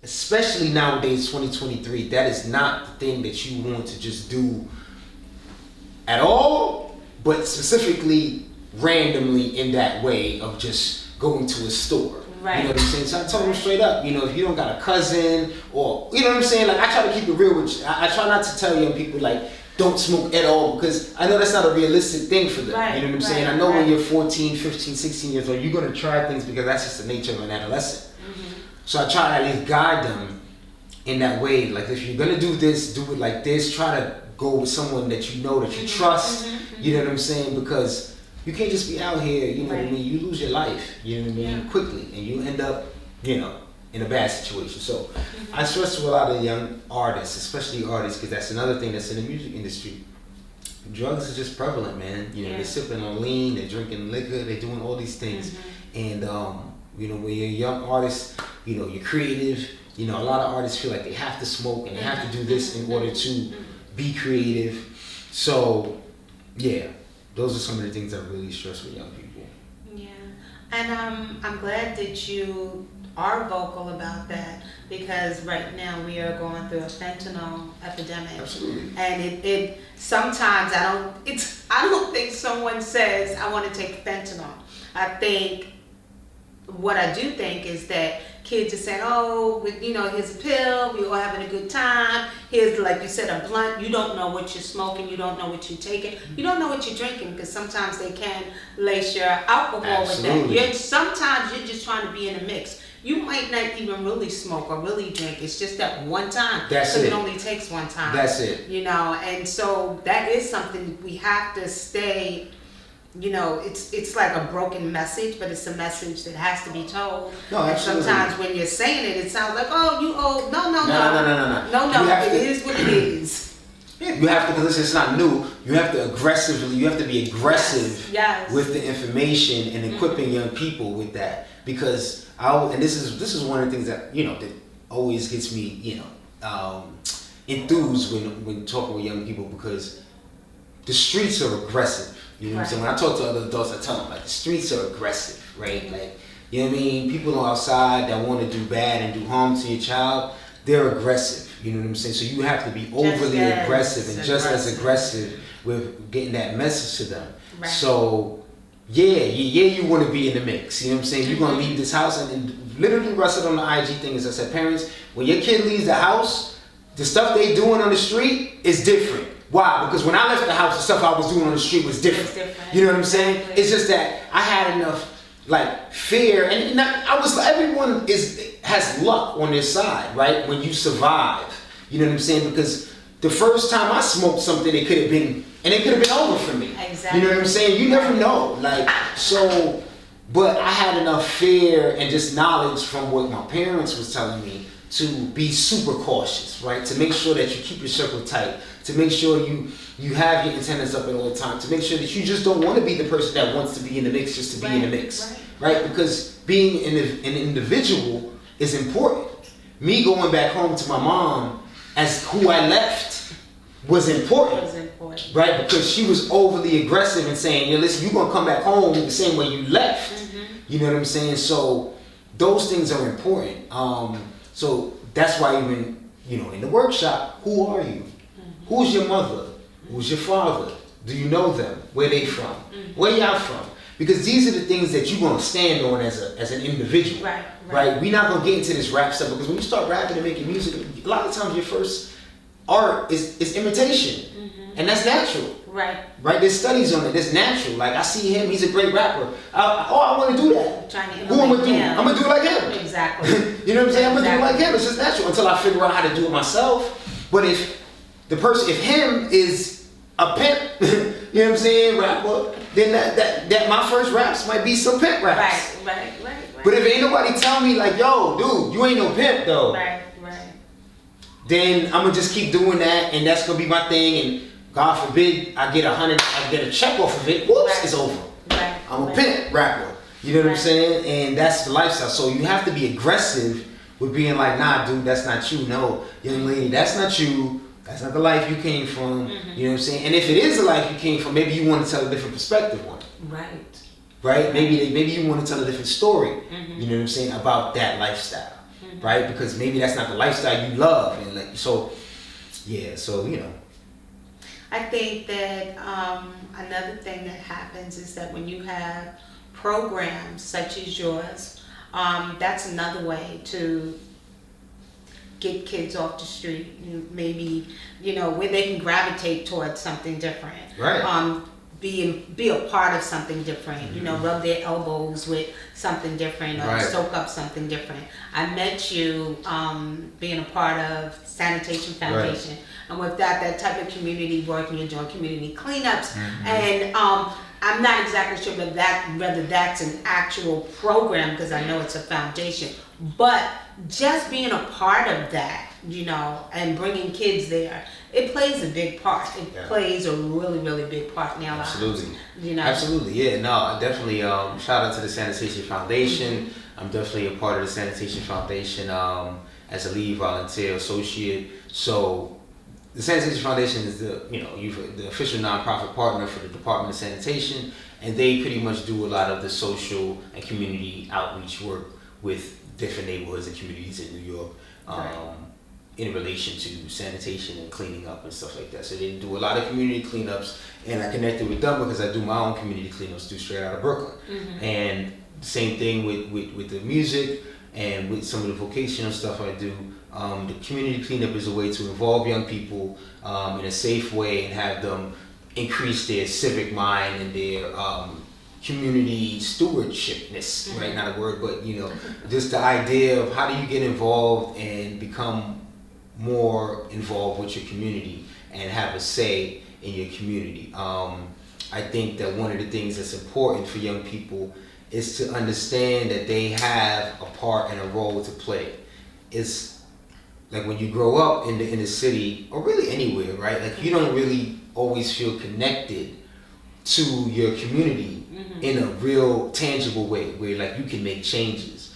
especially nowadays, 2023, that is not the thing that you want to just do at all, but specifically randomly in that way of just going to a store. Right. You know what I'm saying? So I told them straight up, you know, if you don't got a cousin or, you know what I'm saying? Like, I try to keep it real with you. I try not to tell young people, like, don't smoke at all, because I know that's not a realistic thing for them. Right, you know what I'm right, saying? I know right. when you're 14, 15, 16 years old, you're going to try things because that's just the nature of an adolescent. Mm-hmm. So I try to at least guide them in that way. Like, if you're going to do this, do it like this. Try to go with someone that you know, that you trust. Mm-hmm. You know what I'm saying? Because you can't just be out here, you know right. what I mean? You lose your life, you know what I mean, Yeah. quickly. And you end up, you know, in a bad situation. So I stress to a lot of young artists, especially artists, because that's another thing that's in the music industry. Drugs are just prevalent, man. You know, they're sipping on lean, they're drinking liquor, they're doing all these things. And, you know, when you're a young artist, you know, you're creative. You know, a lot of artists feel like they have to smoke and they have to do this in order to be creative. So, yeah, those are some of the things I really stress with young people. Yeah, and I'm glad that you are vocal about that, because right now we are going through a fentanyl epidemic. Absolutely. And it sometimes I don't think someone says I want to take fentanyl. I think what I do think is that kids are saying, oh, you know, here's a pill, we all having a good time. Here's, like you said, a blunt. You don't know what you're smoking, you don't know what you're taking, you don't know what you're drinking, because sometimes they can lace your alcohol with that. Sometimes you're just trying to be in a mix. You might not even really smoke or really drink. It's just that one time. That's it. It only takes one time. That's it. You know, and so that is something we have to stay. You know, it's like a broken message, but it's a message that has to be told. No, absolutely. And sometimes when you're saying it, it sounds like, oh, you old. No. No. It is what it is. You have to, because it's not new. You have to be aggressive Yes. with the information and equipping young people with that. Because this is one of the things that, you know, that always gets me, you know, enthused when talking with young people, because the streets are aggressive. You know what I'm saying? When I talk to other adults, I tell them, like, the streets are aggressive, right? Like, you know what I mean? People outside that want to do bad and do harm to your child, they're aggressive. You know what I'm saying? So you have to be overly aggressive and just as aggressive with getting that message to them. Right. So, you want to be in the mix. You know what I'm saying? You're going to leave this house, and literally Russell on the IG thing is, I said, parents, when your kid leaves the house, the stuff they doing on the street is different. Why? Because when I left the house, the stuff I was doing on the street was different. You know what I'm saying? Exactly. It's just that I had enough, like, fear, and everyone has luck on their side, right? When you survive, you know what I'm saying? Because the first time I smoked something, it could have been over for me. Exactly. You know what I'm saying? You never know, like, so. But I had enough fear and just knowledge from what my parents was telling me to be super cautious, right? To make sure that you keep your circle tight, to make sure you have your antennas up at all times, to make sure that you just don't want to be the person that wants to be in the mix just to be in the mix, right? Because being an individual is important. Me going back home to my mom as who I left was important, right? Because she was overly aggressive and saying, "Yo, listen, you're gonna come back home the same way you left." You know what I'm saying? So those things are important. So that's why even, you know, in the workshop, who are you? Who's your mother? Who's your father? Do you know them? Where they from? Where y'all from? Because these are the things that you're gonna stand on as an individual. Right? We're not gonna get into this rap stuff, because when you start rapping and making music, a lot of times your first art is imitation. And that's natural. Right? There's studies on it. That's natural. Like, I see him, he's a great rapper. I want to do that. Who I'm gonna do? I'm gonna do it like him. Exactly. You know what I'm saying? I'm gonna do it like him. It's just natural until I figure out how to do it myself. But if him is a pimp, you know what I'm saying, rapper, then that my first raps might be some pimp raps. Right. But if ain't nobody tell me, like, yo, dude, you ain't no pimp though. Right. Then I'm gonna just keep doing that, and that's gonna be my thing. And God forbid I get a check off of it. Whoops, it's over. I'm a pimp rapper. You know what I'm saying? And that's the lifestyle. So you have to be aggressive with being like, nah, dude, that's not you. No, young lady, that's not you. That's not the life you came from. You know what I'm saying? And if it is the life you came from, maybe you want to tell a different perspective on it. Right? Maybe you want to tell a different story. You know what I'm saying, about that lifestyle. right? Because maybe that's not the lifestyle you love, and like so, yeah. So I think that another thing that happens is that when you have programs such as yours, that's another way to get kids off the street. Maybe where they can gravitate towards something different. Right. Be a part of something different. Rub their elbows with something different, or soak up something different. I met you being a part of Sanitation Foundation. Right. And with that type of community work, and you're doing community cleanups, and I'm not exactly sure whether that's an actual program, because I know it's a foundation, but just being a part of that, and bringing kids there, it plays a big part. It plays a really, really big part in our lives. Absolutely. Absolutely, yeah. No, definitely shout out to the Sanitation Foundation. I'm definitely a part of the Sanitation Foundation as a lead volunteer associate. So the Sanitation Foundation is the official nonprofit partner for the Department of Sanitation, and they pretty much do a lot of the social and community outreach work with different neighborhoods and communities in New York in relation to sanitation and cleaning up and stuff like that. So they do a lot of community cleanups, and I connected with them because I do my own community cleanups through Str8outtabklyn. And same thing with the music and with some of the vocational stuff I do. The community cleanup is a way to involve young people in a safe way and have them increase their civic mind and their community stewardshipness, right? Not a word, but just the idea of how do you get involved and become more involved with your community and have a say in your community. I think that one of the things that's important for young people is to understand that they have a part and a role to play. It's like when you grow up in the city, or really anywhere, right? Like you don't really always feel connected to your community in a real tangible way, where like you can make changes.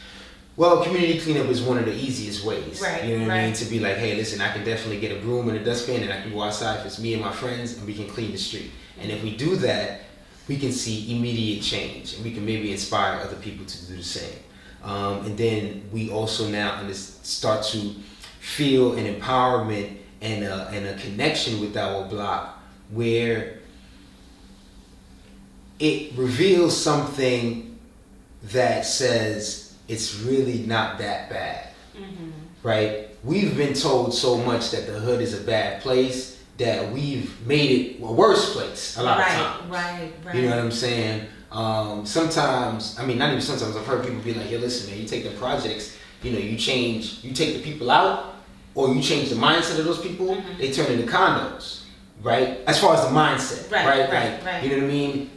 Well, community cleanup is one of the easiest ways. Right, you know what I mean? To be like, hey, listen, I can definitely get a broom and a dustpan, and I can go outside if it's me and my friends, and we can clean the street. And if we do that, we can see immediate change, and we can maybe inspire other people to do the same. And then we also now start to feel an empowerment and a connection with our block, where it reveals something that says it's really not that bad, right? We've been told so much that the hood is a bad place that we've made it a worse place a lot of times. Right. You know what I'm saying? Sometimes, I mean, not even sometimes, I've heard people be like, "Yo, listen, man, you take the projects, you take the people out, or you change the mindset of those people, they turn into condos, right? As far as the mindset, right? You know what I mean?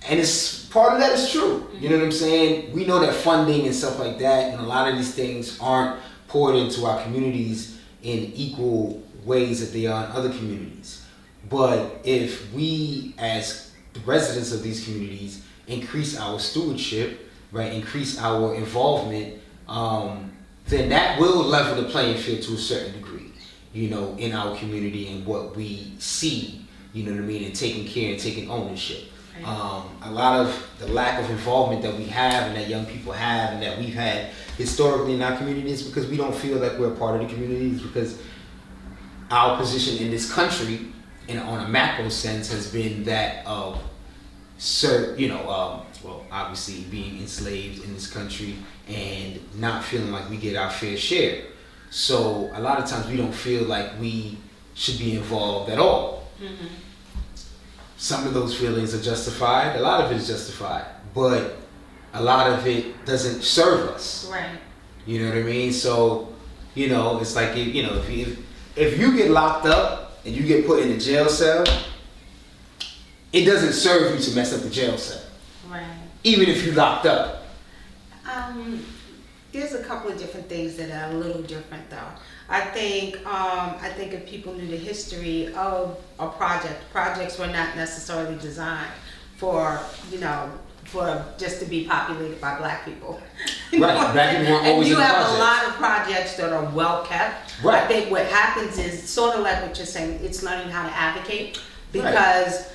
And it's part of that is true. You know what I'm saying? We know that funding and stuff like that, and a lot of these things aren't poured into our communities in equal ways that they are in other communities. But if we, as the residents of these communities, increase our stewardship, right, increase our involvement, then that will level the playing field to a certain degree, in our community and what we see, you know what I mean, and taking care and taking ownership. A lot of the lack of involvement that we have and that young people have and that we've had historically in our communities, because we don't feel like we're a part of the communities, because our position in this country, and on a macro sense, has been that of, obviously being enslaved in this country and not feeling like we get our fair share. So a lot of times we don't feel like we should be involved at all. Some of those feelings are justified. A lot of it is justified, but a lot of it doesn't serve us. Right. You know what I mean? So, it's like, if you get locked up and you get put in a jail cell, it doesn't serve you to mess up the jail cell. Right. Even if you're locked up. There's a couple of different things that are a little different, though. I think if people knew the history of a projects were not necessarily designed for just to be populated by Black people. Right, Black people weren't always in the projects. And you have a lot of projects that are well kept. Right. I think what happens is sort of like what you're saying. It's learning how to advocate, because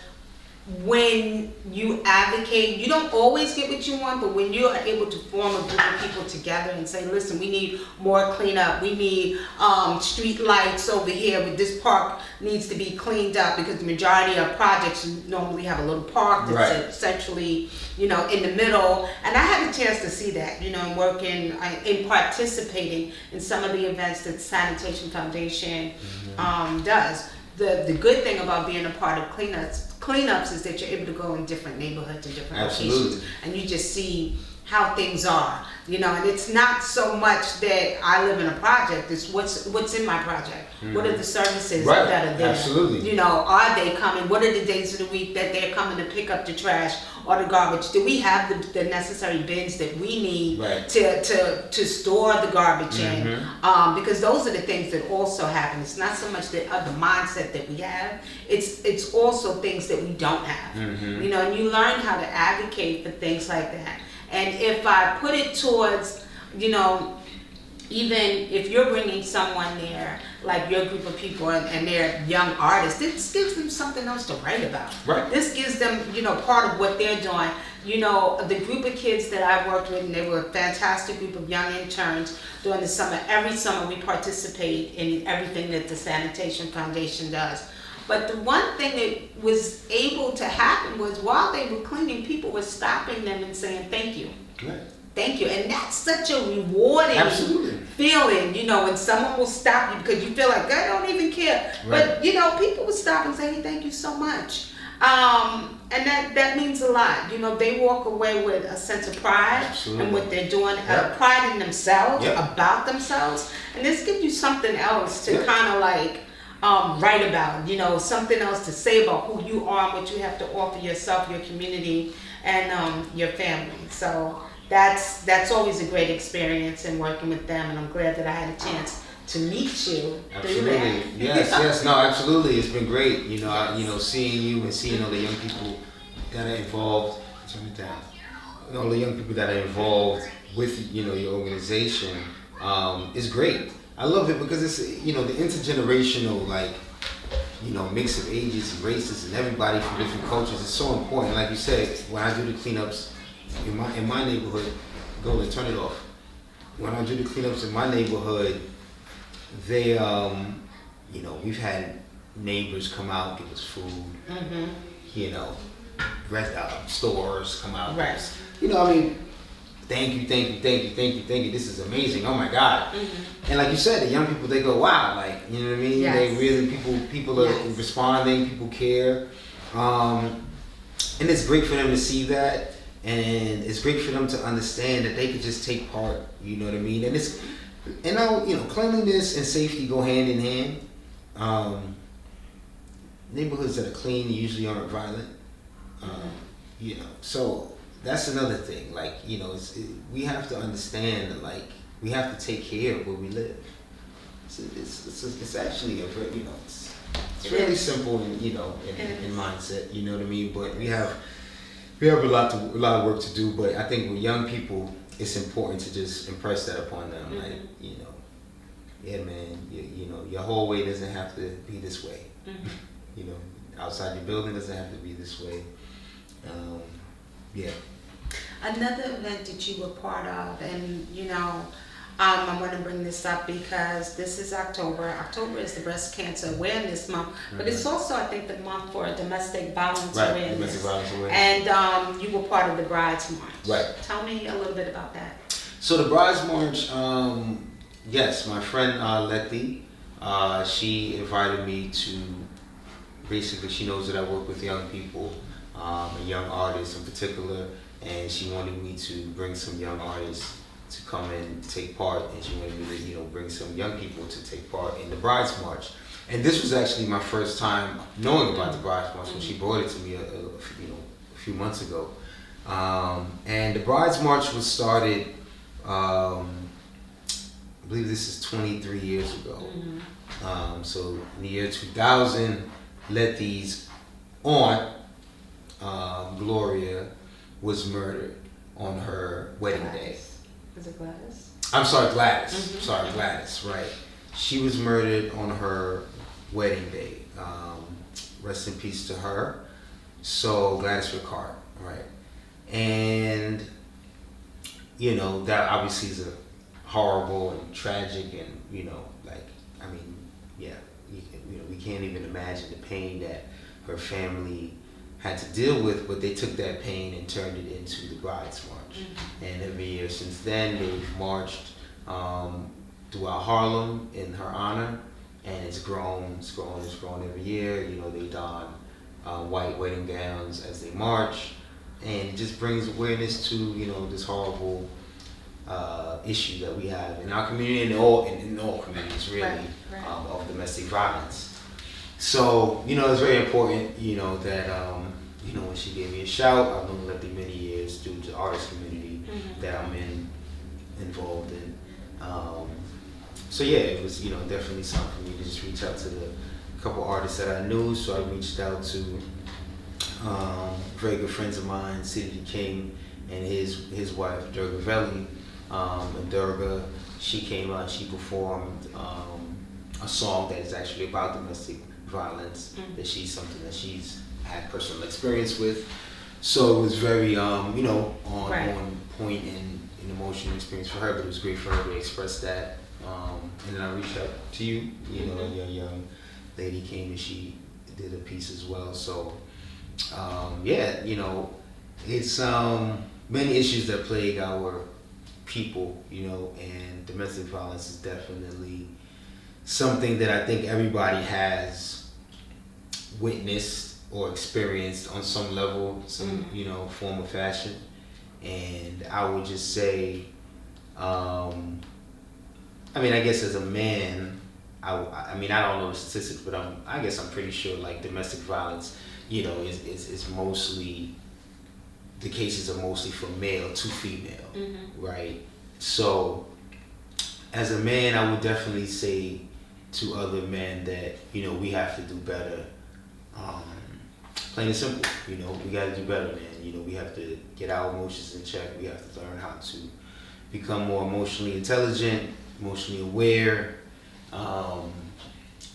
when you advocate, you don't always get what you want, but when you are able to form a group of people together and say, listen, we need more cleanup, we need street lights over here, but this park needs to be cleaned up, because the majority of projects normally have a little park that's essentially, in the middle. And I had a chance to see that, and working in participating in some of the events that Sanitation Foundation does. The good thing about being a part of cleanups is that you're able to go in different neighborhoods and different locations, and you just see how things are, and it's not so much that I live in a project, it's what's in my project. What are the services that are there? Absolutely. Are they coming? What are the days of the week that they're coming to pick up the trash or the garbage? Do we have the necessary bins that we need to store the garbage in? Because those are the things that also happen. It's not so much the mindset that we have, it's also things that we don't have. And you learn how to advocate for things like that. And if I put it towards, even if you're bringing someone there, like your group of people, and they're young artists, this gives them something else to write about. This gives them, part of what they're doing. The group of kids that I worked with, and they were a fantastic group of young interns during the summer. Every summer we participate in everything that the Sanitation Foundation does. But the one thing that was able to happen was while they were cleaning, people were stopping them and saying, thank you. Thank you. And that's such a rewarding feeling, when someone will stop you because you feel like, I don't even care. But, people would stop and say, hey, thank you so much. And that means a lot. They walk away with a sense of pride in what they're doing, pride in themselves, about themselves. And this gives you something else to kind of like, write about, something else to say about who you are and what you have to offer yourself, your community, and your family. So that's always a great experience in working with them, and I'm glad that I had a chance to meet you. Absolutely. Yes, no, absolutely. It's been great, seeing you and seeing all the young people that are involved. Turn it down. All the young people that are involved with, your organization is great. I love it because it's, the intergenerational, mix of ages and races and everybody from different cultures is so important. Like you said, when I do the cleanups in my neighborhood, Golden, turn it off. When I do the cleanups in my neighborhood, they, we've had neighbors come out, give us food, stores come out. Thank you. This is amazing. Oh my God. And like you said, the young people, they go, wow, you know what I mean? They really, people are responding, people care. And it's great for them to see that. And it's great for them to understand that they could just take part, you know what I mean? And cleanliness and safety go hand in hand. Neighborhoods that are clean usually aren't violent. So that's another thing. We have to understand that, we have to take care of where we live. It's actually a very, it's really simple in mindset. You know what I mean? But we have a lot of work to do. But I think with young people, it's important to just impress that upon them. Yeah, man. Your hallway doesn't have to be this way. Outside your building doesn't have to be this way. Another event that you were part of, and I want to bring this up because this is October. October is the Breast Cancer Awareness Month, but it's also, I think, the month for Domestic Violence Awareness. Domestic Violence Awareness. And you were part of the Brides March. Tell me a little bit about that. So the Brides March, yes, my friend Letty, she invited me to, basically, she knows that I work with young people, and young artists in particular, and she wanted me to bring some young artists to come and take part, and she wanted me to, bring some young people to take part in the Brides March. And this was actually my first time knowing about the Brides March when she brought it to me a few months ago. And the Brides March was started, I believe this is 23 years ago. So in the year 2000, Letty's aunt, Gloria, was murdered on her wedding day. Was it Gladys? I'm sorry, Gladys. Gladys, right. She was murdered on her wedding day. Rest in peace to her. So Gladys Ricard, right? And you know, that obviously is a horrible and tragic, and you know, like, I mean, yeah, you know, we can't even imagine the pain that her family had to deal with, but they took that pain and turned it into the Brides March. And every year since then, they've marched throughout Harlem in her honor, and it's grown every year. You know, they don white wedding gowns as they march, and it just brings awareness to, you know, this horrible issue that we have in our community and in all communities, really, Right. Of domestic violence. So, you know, it's very important, you know, that, you know, when she gave me a shout, I've known her through many years through the artist community that I'm involved in. So yeah, it was, you know, definitely something for me to just reach out to the couple artists that I knew. So I reached out to very good friends of mine, City King and his wife, Durga Veli, and Durga. She came out, she performed a song that is actually about domestic violence, that something that she's had personal experience with. So it was very, you know, on point and an emotional experience for her, but it was great for her to express that. And then I reached out to you, you know, a young lady came and she did a piece as well. So, yeah, you know, it's many issues that plague our people, you know, and domestic violence is definitely something that I think everybody has witnessed or experienced on some level, some you know, form or fashion. And I would just say, I mean, I guess as a man, I mean, I don't know the statistics, but I guess I'm pretty sure, like, domestic violence, you know, is mostly, the cases are mostly from male to female, right? So, as a man, I would definitely say to other men that, you know, we have to do better. Plain and simple, you know, we got to do better, man. You know, we have to get our emotions in check. We have to learn how to become more emotionally intelligent, emotionally aware,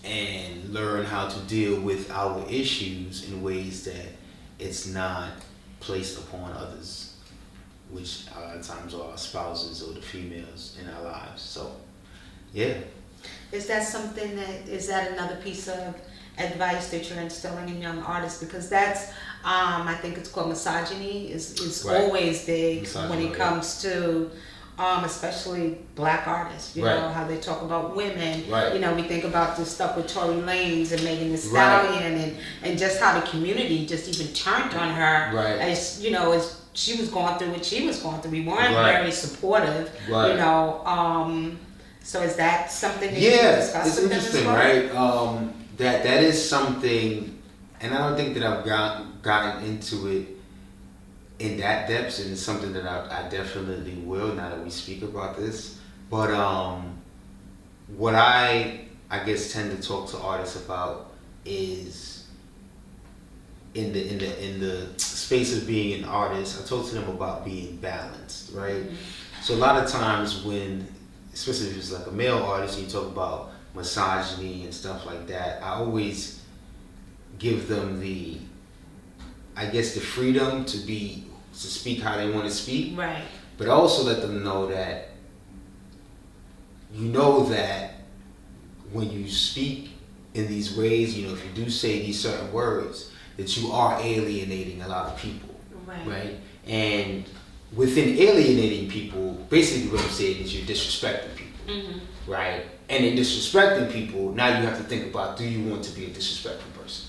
and learn how to deal with our issues in ways that it's not placed upon others, which a lot of times are our spouses or the females in our lives. So, yeah. Is that another piece of advice that you're instilling in young artists? Because that's, I think it's called misogyny, is always big when it comes to, especially black artists, you know, how they talk about women. You know, we think about the stuff with Tory Lanez and Megan Thee Stallion, and just how the community just even turned on her, as, you know, as she was going through what she was going through. We weren't very supportive, you know. So is that something that you discuss it's with them interesting, as well? right? That is something, and I don't think that I've gotten into it in that depth, and it's something that I definitely will now that we speak about this. But what I guess tend to talk to artists about is in the space of being an artist, I talk to them about being balanced, right? So a lot of times when, especially if it's like a male artist, and you talk about misogyny and stuff like that, I always give them the freedom to speak how they want to speak. But I also let them know that, you know, that when you speak in these ways, you know, if you do say these certain words, that you are alienating a lot of people. Right? And within alienating people, basically what I'm saying is you're disrespecting people. Right? And in disrespecting people, now you have to think about, do you want to be a disrespectful person?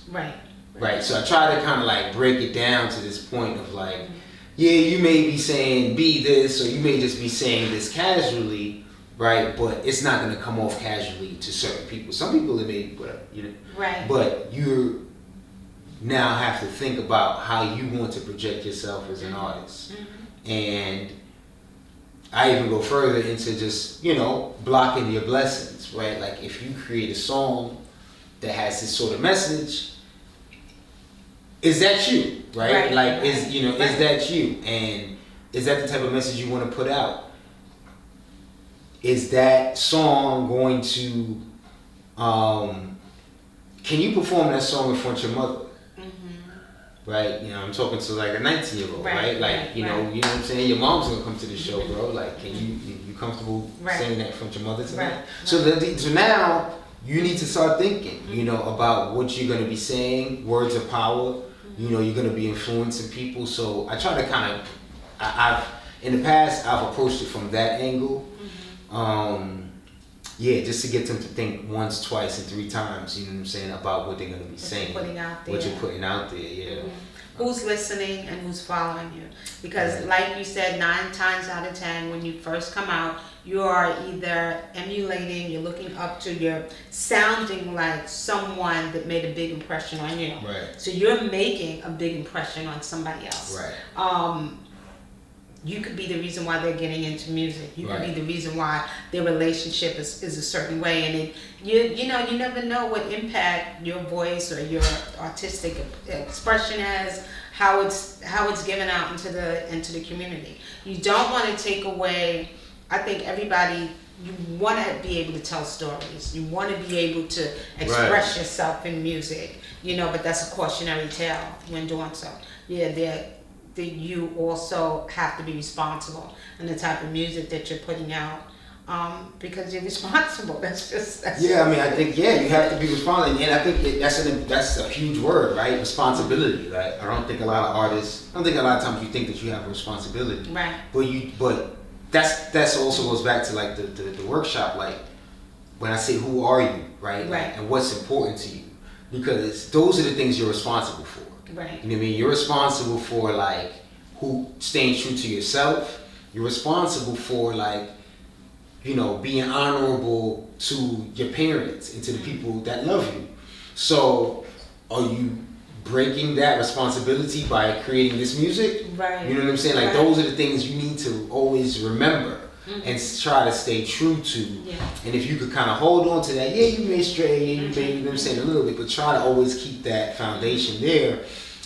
Right? So I try to kind of like break it down to this point of like, yeah, you may be saying be this, or you may just be saying this casually, right? But it's not going to come off casually to certain people. Some people it may, whatever, you know. But you now have to think about how you want to project yourself as an artist. And I even go further into just, you know, blocking your blessings, right? Like if you create a song that has this sort of message, is that you, right? Is that you? And is that the type of message you want to put out? Is that song going to, can you perform that song in front of your mother? right? You know, I'm talking to like a 19-year-old, right? Like, you know what I'm saying? Your mom's gonna come to the show, bro. Like, can you comfortable saying that in front of your mother tonight? So now you need to start thinking, you know, about what you're gonna be saying. Words of power. You know, you're gonna be influencing people. So I try to kind of, I've in the past I've approached it from that angle. Yeah, just to get them to think once, twice, and 3 times, you know what I'm saying, about what they're going to be saying. What you're putting out there, yeah. Who's listening and who's following you. Because like you said, 9 times out of 10, when you first come out, you are either emulating, you're looking up to, you're sounding like someone that made a big impression on you. Right. So you're making a big impression on somebody else. Right. You could be the reason why they're getting into music. You could be the reason why their relationship is a certain way. And you know, you never know what impact your voice or your artistic expression has, how it's given out into the community. You don't want to take away. I think everybody, you want to be able to tell stories. You want to be able to express yourself in music. You know, but that's a cautionary tale when doing so. Yeah, that you also have to be responsible in the type of music that you're putting out, because you're responsible. That's I mean, I think you have to be responsible, and I think that's a huge word, right? Responsibility, right? I don't think a lot of times you think that you have a responsibility, right? But that's also goes back to like the workshop, like when I say who are you, right? Right. And what's important to you, because those are the things you're responsible for. Right. You know what I mean? You're responsible for like staying true to yourself. You're responsible for like, you know, being honorable to your parents and to the people that love you. So are you breaking that responsibility by creating this music? Right. You know what I'm saying? Like those are the things you need to always remember and try to stay true to. Yeah. And if you could kind of hold on to that, you may stray, you may, you know what I'm saying, a little bit, but try to always keep that foundation there.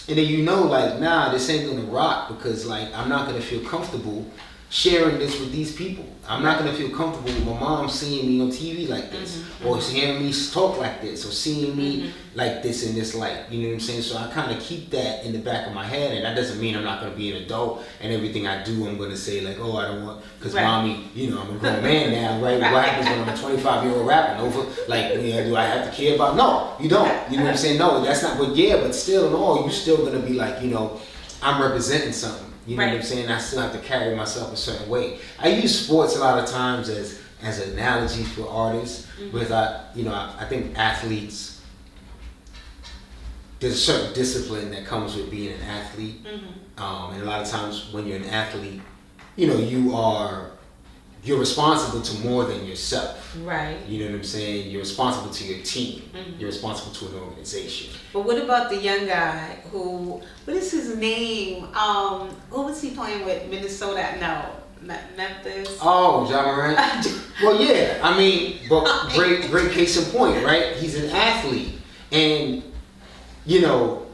And then you know, like, nah, this ain't gonna rock, because like I'm not gonna feel comfortable sharing this with these people. I'm not gonna feel comfortable with my mom seeing me on TV like this, or hearing me talk like this, or seeing me like this in this light. You know what I'm saying? So I kind of keep that in the back of my head, and that doesn't mean I'm not gonna be an adult and everything I do I'm gonna say like, oh, I don't want, because mommy, you know, I'm a grown man now, right? What happens when I'm a 25-year-old rapping over? Like, do I have to care about? No, you don't. You know what I'm saying? No, that's not. But still in all, you still gonna be like, you know, I'm representing something. You know what I'm saying? I still have to carry myself a certain way. I use sports a lot of times as an analogy for artists, because I think athletes, there's a certain discipline that comes with being an athlete, and a lot of times when you're an athlete, you know, you're responsible to more than yourself. Right. You know what I'm saying? You're responsible to your team. You're responsible to an organization. But what about the young guy what is his name? Who was he playing with? Minnesota? No. Memphis? Oh, Johari. Well, yeah. I mean, but great case in point, right? He's an athlete. And, you know,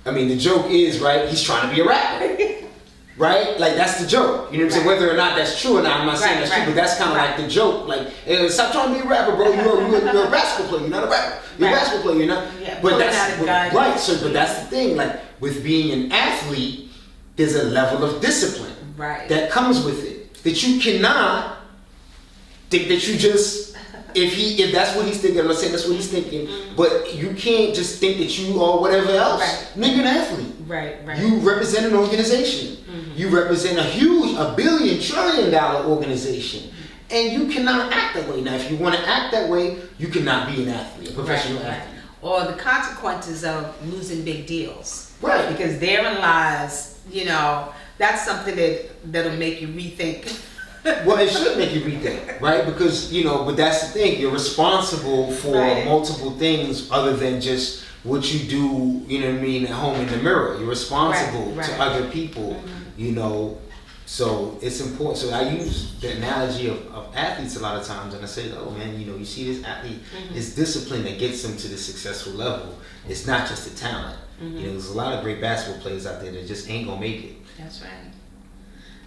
I mean, the joke is, right, he's trying to be a rapper. Right? Like, that's the joke. You know what I'm saying? Whether or not that's true or not, I'm not saying that's true, but that's kind of like the joke. Like, stop trying to be a rapper, bro. You're a basketball player. You're not a rapper. You're a basketball player. You're not. Yeah, but that's the thing. Like, with being an athlete, there's a level of discipline that comes with it. That you cannot think that you just, if that's what he's thinking, I'm not saying that's what he's thinking, but you can't just think that you are whatever else. No, you're an athlete. Right. You represent an organization. You represent a billion, trillion dollar organization. And you cannot act that way. Now, if you want to act that way, you cannot be an athlete, a professional athlete. Or the consequences of losing big deals. Right. Because therein lies, you know, that's something that'll make you rethink. Well, it should make you rethink, right? Because, you know, but that's the thing. You're responsible for multiple things other than just what you do, you know what I mean, at home in the mirror. You're responsible to other people, you know. So it's important. So I use the analogy of athletes a lot of times, and I say, oh man, you know, you see this athlete, it's discipline that gets them to the successful level. It's not just the talent. You know, there's a lot of great basketball players out there that just ain't gonna make it. That's right.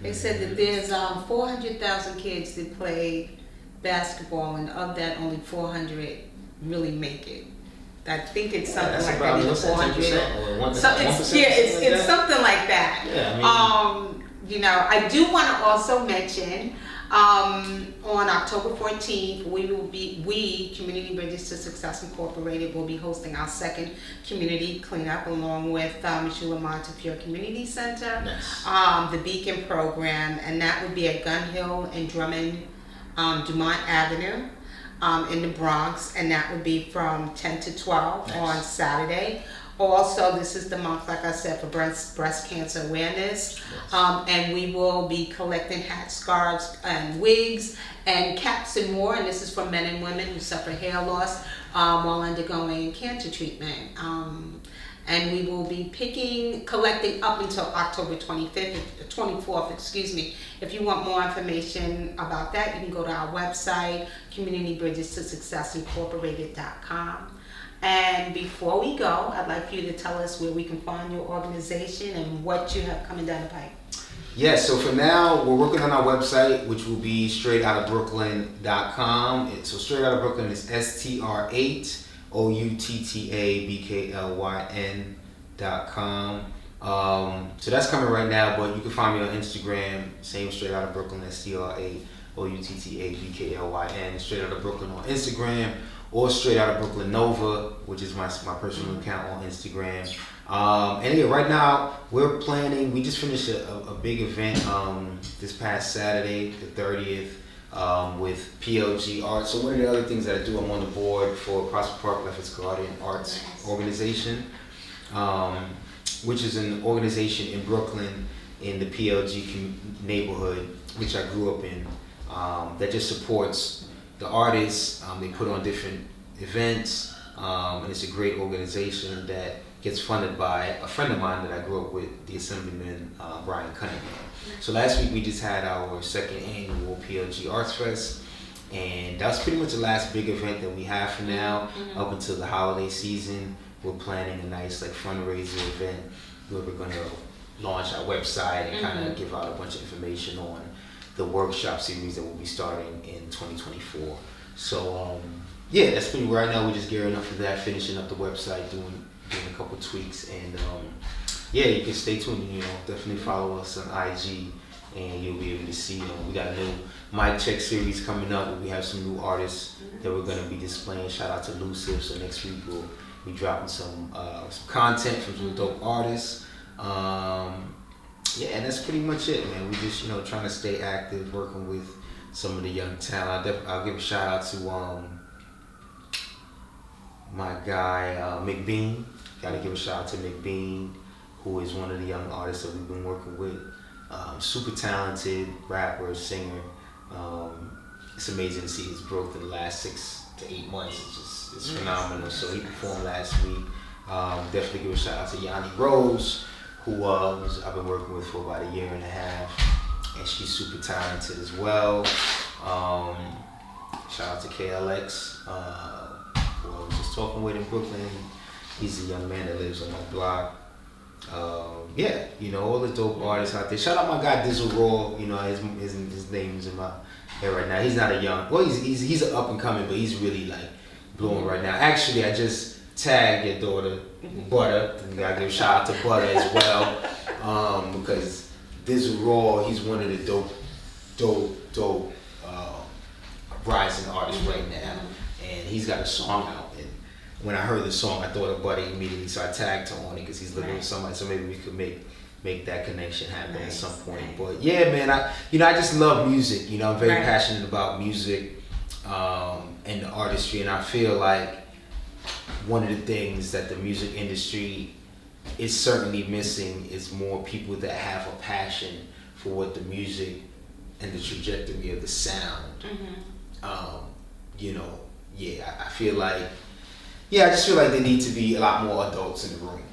They said that there's 400,000 kids that play basketball, and of that, only 400 really make it. I think it's something that's like about, that. what's that, 10% or 1%? So it's something like that. Yeah, I mean, You know, I do want to also mention on October 14th, we Community Bridges to Success Incorporated will be hosting our second community cleanup along with Michula Montefiore Community Center, nice. the Beacon program, and that would be at Gun Hill and Drummond Dumont Avenue in the Bronx, and that would be from 10 to 12 nice. On Saturday. Also, this is the month, like I said, for breast cancer awareness, and we will be collecting hats, scarves, and wigs, and caps and more. And this is for men and women who suffer hair loss while undergoing cancer treatment. And we will be collecting up until October 24th, excuse me. If you want more information about that, you can go to our website, communitybridgestosuccessincorporated.com. And before we go, I'd like for you to tell us where we can find your organization and what you have coming down the pipe. Yeah, so for now, we're working on our website, which will be Str8outtabklyn.com. So Str8outtabklyn is Str8outtabklyn.com. So that's coming right now, but you can find me on Instagram, same Str8outtabklyn, that's Str8outtabklyn, Str8outtabklyn on Instagram, or Str8outtabklyn Nova, which is my personal account on Instagram. And yeah, right now we're planning. We just finished a big event this past Saturday, the 30th, with PLG Arts. So one of the other things that I do, I'm on the board for Prosper Park Lefferts Guardian Arts Organization, which is an organization in Brooklyn in the PLG neighborhood, which I grew up in, that just supports the artists. They put on different events, and it's a great organization that gets funded by a friend of mine that I grew up with, the Assemblyman Brian Cunningham. So last week we just had our second annual PLG Arts Fest, and that's pretty much the last big event that we have for now. Up until the holiday season, we're planning a nice fundraiser event where we're going to launch our website and kind of give out a bunch of information on the workshop series that we'll be starting in 2024. So yeah, that's pretty right now. We're just gearing up for that, finishing up the website, doing a couple tweaks, and yeah, you can stay tuned. Definitely follow us on IG, and you'll be able to see. We got a new mic check series coming up. We have some new artists that we're going to be displaying. Shout out to Luciv. So next week we'll be dropping some content from some dope artists. Yeah, and that's pretty much it, man. We just, trying to stay active, working with some of the young talent. I'll give a shout out to my guy, McBean. Gotta give a shout out to McBean, who is one of the young artists that we've been working with. Super talented rapper, singer. It's amazing to see his growth in the last 6 to 8 months. It's phenomenal. So he performed last week. Definitely give a shout out to Yanni Rose, who I've been working with for about 1.5 years, and she's super talented as well. Shout out to KLX, who I was just talking with in Brooklyn. He's a young man that lives on my block. Yeah, all the dope artists out there. Shout out my guy Dizzle Raw. His name's in my head right now. He's not a young, well, he's an up and coming, but he's really blowing right now. Actually, I just tagged your daughter Butter. And I give a shout out to Butter as well, because Dizzle Raw, he's one of the dope rising artists right now, and he's got a song out. And when I heard the song, I thought of Butter immediately, so I tagged her on it because he's living with somebody. So maybe we could make that connection happen at some point. But yeah, man, I just love music. I'm very passionate about music and the artistry, and I feel like one of the things that the music industry is certainly missing is more people that have a passion for what the music and the trajectory of the sound. I feel like, I just feel like there need to be a lot more adults in the room.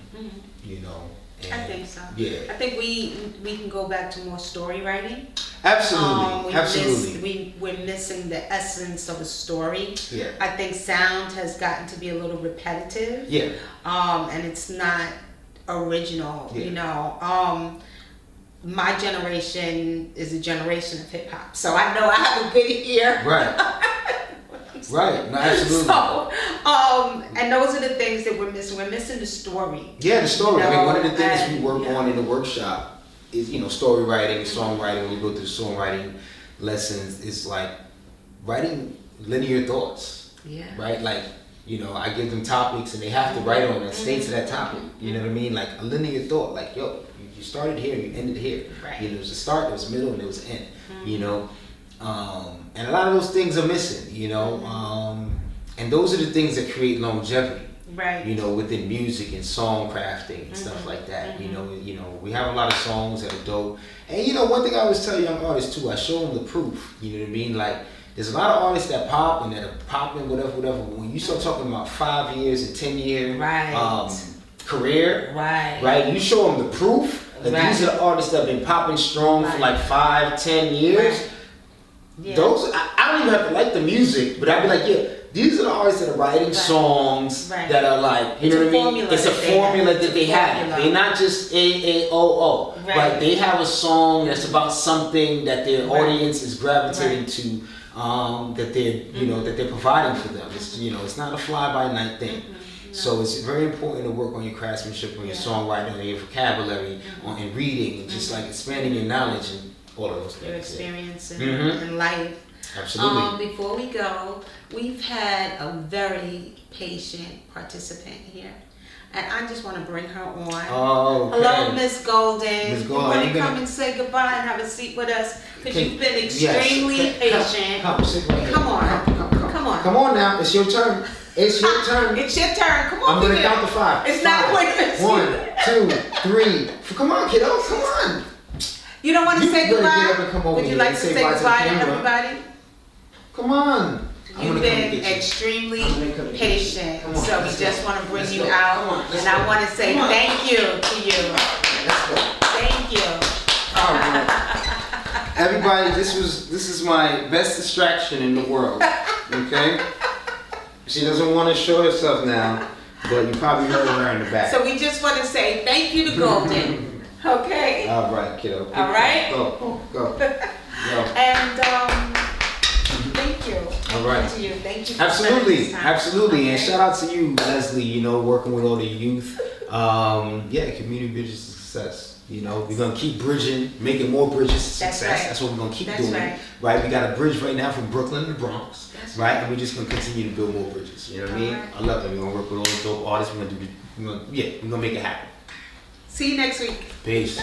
And I think so. Yeah. I think we can go back to more story writing. Absolutely. We're missing the essence of a story. Yeah. I think sound has gotten to be a little repetitive. Yeah. And it's not original. Yeah. My generation is a generation of hip hop, so I know I have a good ear. Right. rhymes. Right. No, absolutely. So, and those are the things that we're missing. We're missing the story. Yeah, the story. You I mean, know, one of the things and, we work yeah. on in the workshop is, story writing, songwriting. We go through songwriting lessons. Is like writing linear thoughts. Yeah. Right? Like, I give them topics and they have to write on and stay to that topic. You know what I mean? Like a linear thought. Like, yo, you started here and you ended here. Right. There was a start, there was a middle, and there was an end. And a lot of those things are missing. And those are the things that create longevity. Right. Within music and song crafting and stuff like that. We have a lot of songs that are dope. And one thing I always tell young artists too, I show them the proof. You know what I mean? Like, there's a lot of artists that pop and that are popping, whatever. But when you start talking about 5 years and 10 year career, right? You show them the proof that these are the artists that have been popping strong for like 5-10 years. Right. Yeah. Those I don't even have to like the music, but I'd be like, yeah, these are the artists that are writing songs that are like, you know what I mean? It's a formula that they have. They're not just A-A-O-O. Right. They have a song that's about something that their audience is gravitating to, that they're that they're providing for them. It's it's not a fly-by-night thing. So it's very important to work on your craftsmanship, on your songwriting, on your vocabulary, on in reading, and just like expanding your knowledge and all of those things. Your experience in life. Absolutely. Before we go, we've had a very patient participant here. And I just want to bring her on. Oh, okay. Hello, Miss Golden. Miss You want to come and say goodbye and have a seat with us? Because you've been extremely patient. Come sit right here. Come on. Come on now. It's your turn. It's your turn. It's your turn. Come on. I'm going to count to 5. It's not pointless. 1, 2, 3. Come on, kiddo. Come on. You don't want to say goodbye? Would you like to say goodbye to everybody? Come on. You've been extremely patient, so we just want to bring you out, and I want to say thank you to you. Thank you. All right. Everybody, this is my best distraction in the world. Okay? She doesn't want to show herself now, but you probably heard her in the back. So we just want to say thank you to Golden. Okay? All right, kiddo. All right? Go. And thank you. All right. To you. Thank you for Absolutely. And shout out to you, Leslie, working with all the youth. Community bridges to success. We're going to keep bridging, making more bridges to success. That's what we're going to keep doing. Right? We got a bridge right now from Brooklyn to the Bronx. Right? And we're just going to continue to build more bridges. You know what I mean? I love it. We're going to work with all the dope artists. We're going to make it happen. See you next week. Peace.